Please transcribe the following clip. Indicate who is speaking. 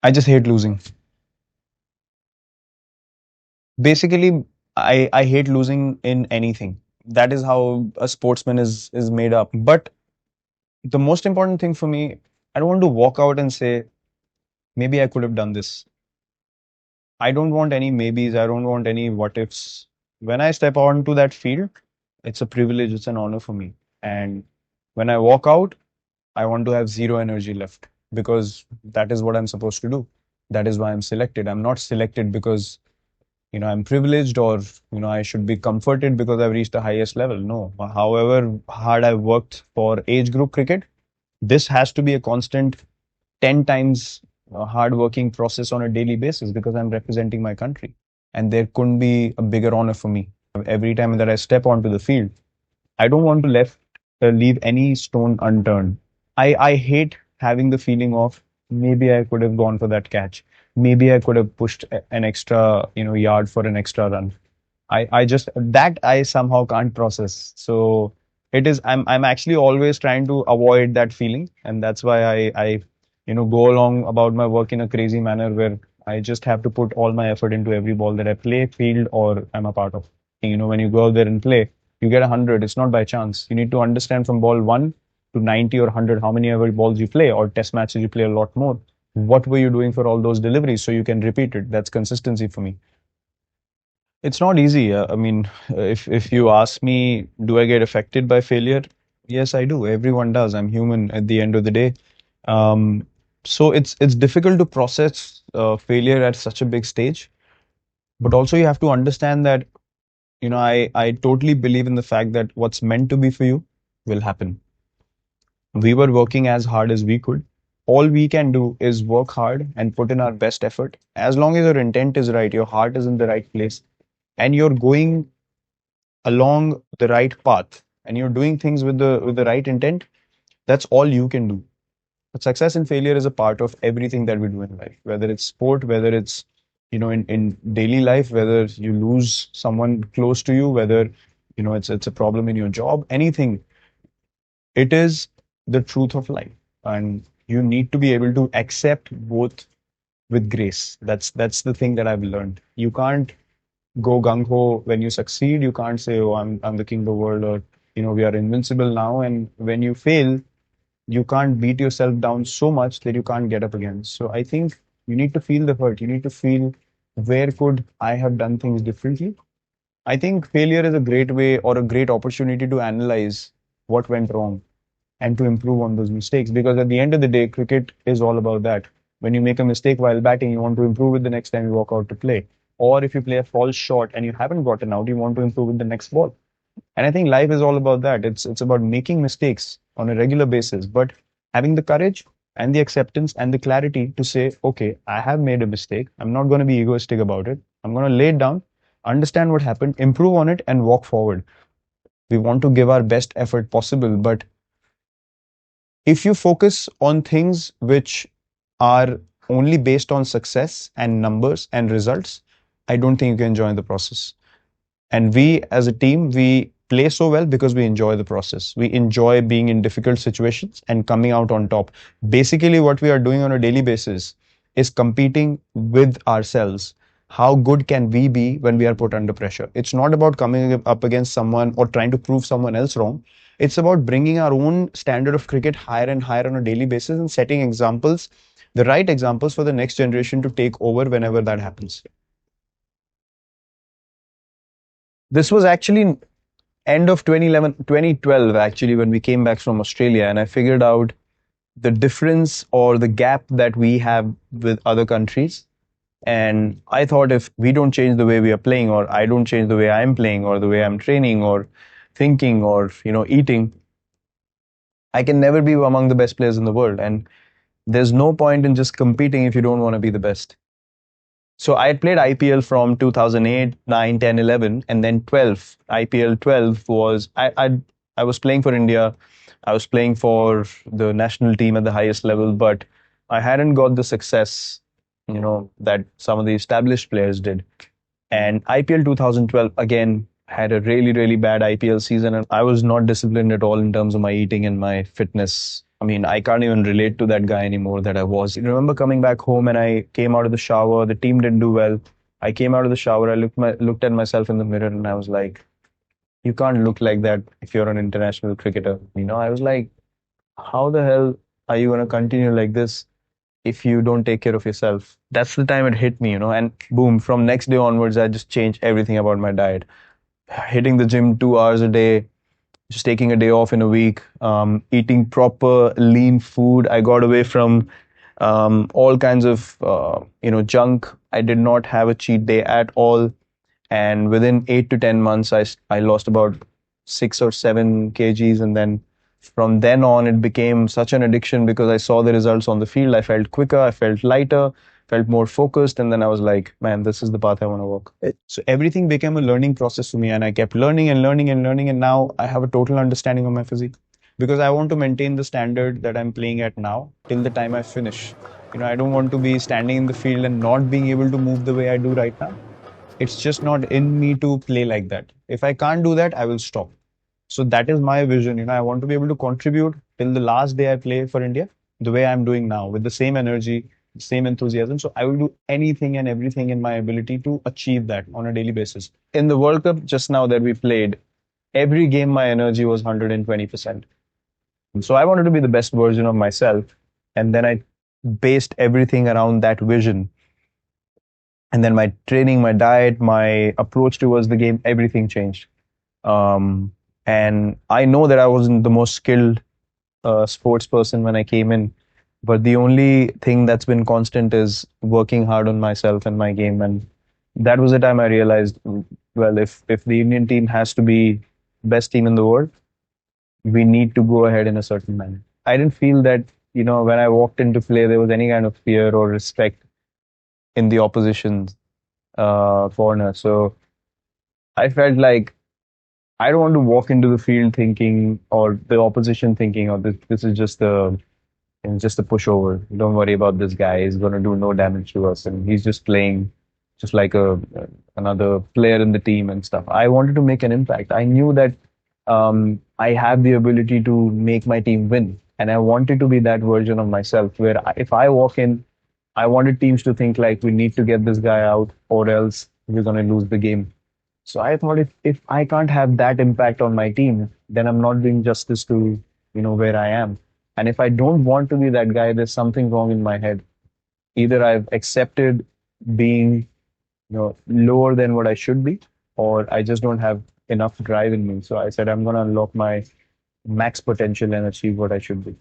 Speaker 1: I just hate losing. Basically, I hate losing in anything. That is how a sportsman is made up. But the most important thing for me, I don't want to walk out and say, maybe I could have done this. I don't want any maybes. I don't want any what ifs. When I step onto that field, it's a privilege, it's an honor for me. And when I walk out, I want to have zero energy left because that is what I'm supposed to do. That is why I'm selected. I'm not selected because I'm privileged or I should be comforted because I've reached the highest level. No, however hard I've worked for age group cricket, this has to be a constant 10 times hard working process on a daily basis because I'm representing my country, and there couldn't be a bigger honor for me every time that I step onto the field. I don't want to leave any stone unturned. I hate having the feeling of maybe I could have gone for that catch. Maybe I could have pushed an extra, yard for an extra run. I just that I somehow can't process. So I'm actually always trying to avoid that feeling, and that's why I go along about my work in a crazy manner where I just have to put all my effort into every ball that I play, field, or I'm a part of. When you go out there and play, you get 100. It's not by chance. You need to understand from ball 1 to 90 or 100 how many ever balls you play, or test matches you play a lot more. What were you doing for all those deliveries so you can repeat it? That's consistency for me. It's not easy. I mean, if you ask me, do I get affected by failure? Yes, I do. Everyone does. I'm human at the end of the day. Um, so it's difficult to process failure at such a big stage. But also you have to understand that, I totally believe in the fact that what's meant to be for you will happen. We were working as hard as we could. All we can do is work hard and put in our best effort. As long as your intent is right, your heart is in the right place, and you're going along the right path, and you're doing things with the right intent, that's all you can do. But success and failure is a part of everything that we do in life, whether it's sport, whether it's in daily life, whether you lose someone close to you, whether it's a problem in your job, anything. It is the truth of life, and you need to be able to accept both with grace. That's the thing that I've learned. You can't go gung ho when you succeed. You can't say, "Oh, I'm the king of the world," or we are invincible now. And when you fail, you can't beat yourself down so much that you can't get up again. So I think you need to feel the hurt. You need to feel, where could I have done things differently? I think failure is a great way or a great opportunity to analyze what went wrong and to improve on those mistakes. Because at the end of the day, cricket is all about that. When you make a mistake while batting, you want to improve it the next time you walk out to play. Or if you play a false shot and you haven't gotten out, you want to improve it the next ball. And I think life is all about that. It's about making mistakes on a regular basis, but having the courage and the acceptance and the clarity to say, okay, I have made a mistake. I'm not going to be egoistic about it. I'm going to lay it down, understand what happened, improve on it, and walk forward. We want to give our best effort possible, but if you focus on things which are only based on success and numbers and results, I don't think you can enjoy the process. And we as a team, we play so well because we enjoy the process. We enjoy being in difficult situations and coming out on top. Basically, what we are doing on a daily basis is competing with ourselves. How good can we be when we are put under pressure? It's not about coming up against someone or trying to prove someone else wrong. It's about bringing our own standard of cricket higher and higher on a daily basis and setting examples, the right examples for the next generation to take over whenever that happens. This was actually end of 2011, 2012, actually, when we came back from Australia, and I figured out the difference or the gap that we have with other countries. And I thought, if we don't change the way we are playing, or I don't change the way I'm playing, or the way I'm training, or thinking, or eating, I can never be among the best players in the world. And there's no point in just competing if you don't want to be the best. So I had played IPL from 2008, 9, 10, 11, and then 12. IPL 12 was I was playing for India. I was playing for the national team at the highest level, but I hadn't got the success, that some of the established players did. And IPL 2012 again had a really, really bad IPL season, and I was not disciplined at all in terms of my eating and my fitness. I mean, I can't even relate to that guy anymore that I was. I remember coming back home and I came out of the shower. The team didn't do well. I came out of the shower. I looked at myself in the mirror and I was like, you can't look like that if you're an international cricketer. I was like, how the hell are you going to continue like this if you don't take care of yourself? That's the time it hit me. And boom, from next day onwards, I just changed everything about my diet. Hitting the gym 2 hours a day, just taking a day off in a week, eating proper lean food. I got away from all kinds of junk. I did not have a cheat day at all, and within 8 to 10 months, I lost about 6 or 7 kgs, and then from then on, it became such an addiction because I saw the results on the field. I felt quicker, I felt lighter, felt more focused, and then I was like, man, this is the path I want to walk. So everything became a learning process for me, and I kept learning and learning and learning, and now I have a total understanding of my physique because I want to maintain the standard that I'm playing at now till the time I finish. I don't want to be standing in the field and not being able to move the way I do right now. It's just not in me to play like that. If I can't do that, I will stop. So that is my vision. I want to be able to contribute till the last day I play for India, the way I'm doing now, with the same energy, the same enthusiasm. So I will do anything and everything in my ability to achieve that on a daily basis. In the World Cup just now that we played, every game my energy was 120%. So I wanted to be the best version of myself. And then I based everything around that vision. And then my training, my diet, my approach towards the game, everything changed. And I know that I wasn't the most skilled sports person when I came in, but the only thing that's been constant is working hard on myself and my game. And that was the time I realized, well, if the Indian team has to be best team in the world, we need to go ahead in a certain manner. I didn't feel that, when I walked into play, there was any kind of fear or respect in the opposition corner. So I felt like I don't want to walk into the field thinking, or the opposition thinking, oh, this is just a pushover. Don't worry about this guy. He's going to do no damage to us, and he's just playing just like another player in the team and stuff. I wanted to make an impact. I knew that I have the ability to make my team win, and I wanted to be that version of myself. Where if I walk in, I wanted teams to think like we need to get this guy out, or else we're going to lose the game. So I thought if I can't have that impact on my team, then I'm not doing justice to, where I am. And if I don't want to be that guy, there's something wrong in my head. Either I've accepted being, lower than what I should be, or I just don't have enough drive in me. So I said I'm gonna unlock my max potential and achieve what I should be.